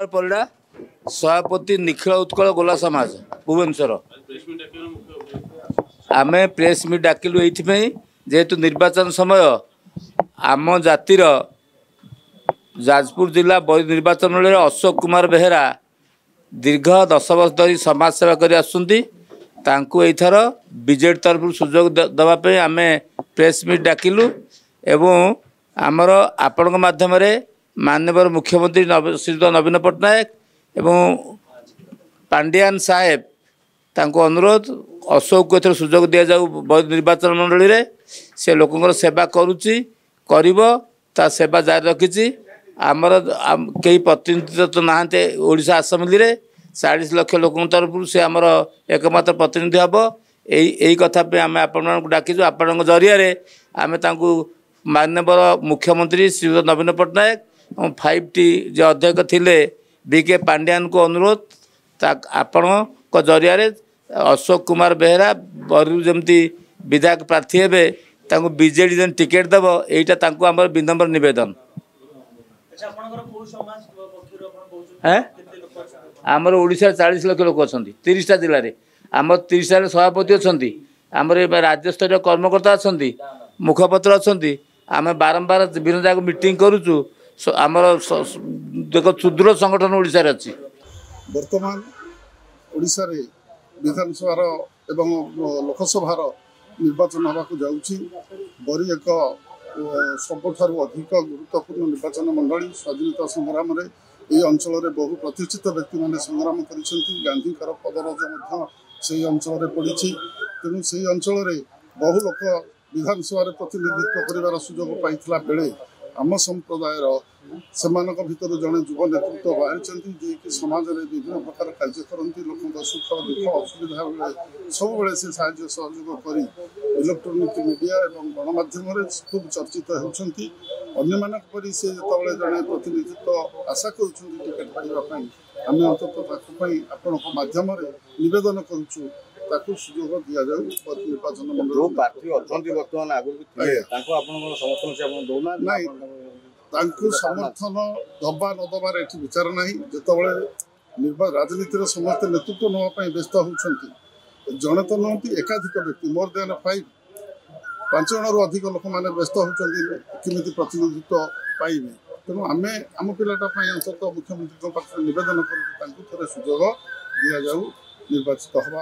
परिड़ा सभापति निखिल उत्कल गोला समाज भुवनेश्वर आम प्रेस मीट डाकिलु ये जेहेतु निर्वाचन समय आम जातिर जाजपुर जिला बौद्ध निर्वाचन मंडल अशोक कुमार बेहेरा दीर्घ 10 वर्ष धरी समाज सेवा कर आसर बीजेडी तरफ सुजोग देवाई आम प्रेस मीट डाकिलु एवं आमर आपण माध्यम माननीय मुख्यमंत्री श्रीयुत नवीन पट्टनायक एवं पांडियान साहेब तांको अनुरोध अशोक को एथर सुजोग दि जाऊ बौद्ध निर्वाचन मंडली रे से लोकंर सेवा करुच्ची ता सेवा जारी रखी आमर कई प्रतिनिधि तो नहांते ओडिशा असेंबली रे 40 लाख लोक तरफ से आमर एकमात्र प्रतिनिधि हम यही कथा पे आम आपण डाकिचु आपण जरिया आम माननीय मुख्यमंत्री श्रीयुत नवीन पट्टनायक और 5T जो अध्यक्ष थिले बीके पांड्यान को अनुरोध आपण जरिया अशोक कुमार बेहेरा बरू जमती विधायक प्रार्थी हे बीजेडी जेन टिकेट देव यहाँ आम विनम्र नवेदन आमर ओडिशा 40 लाख लोक अच्छा 30टा जिले में आम 30टा सभापति अच्छा आमर राज्य स्तर कर्मकर्ता अच्छा मुखपत्र अच्छा आम बारंबार विभिन्न जगह मीटिंग करुचु आमर देख सुदृढ़ संगठन ओडिशा रे अछि वर्तमान ओडिशा रे विधानसभा एवं लोकसभा निर्वाचन होगा जाऊँगी बरी एक सबुठार अधिक गुरुत्वपूर्ण निर्वाचन मंडली स्वाधीनता संग्राम रे ये अंचल रे बहु प्रतिष्ठित व्यक्ति मैंने संग्राम करिसेंती गांधी पदरज से अंचल पड़ी तेणु से अंचल रे बहु लोक विधानसभा प्रतिनिधित्व कर सुजोग पाइला बेले आम संप्रदायर से भितर जड़े युव नेतृत्व बाहरी कि समाज में विभिन्न प्रकार कार्य करती लोक सुख दुख असुविधा बेले सब से साहाय्य सहयोग कर इलेक्ट्रोनिक मीडिया और गणमाध्यम खूब चर्चित होती अन्य से जो जड़े प्रतिनिधित्व आशा करेट पाइबापी आम अंततः आपण मध्यम नवेदन करुचु सुजोग दि जाऊ निर्वाचन समर्थन दबा न दबार ये विचार ना जो राजनीति समस्त नेतृत्व नापी व्यस्त होती जड़े तो नुहति एकाधिक व्यक्ति मोर देन 5 जन अधिक लोक मैंने व्यस्त होती किमी प्रतिनिधित्व पाइबे तेणु आम आम पिलाटा अंततः मुख्यमंत्री पाखे नवेदन कर सुजोग दि जाऊ निर्वाचित होगा।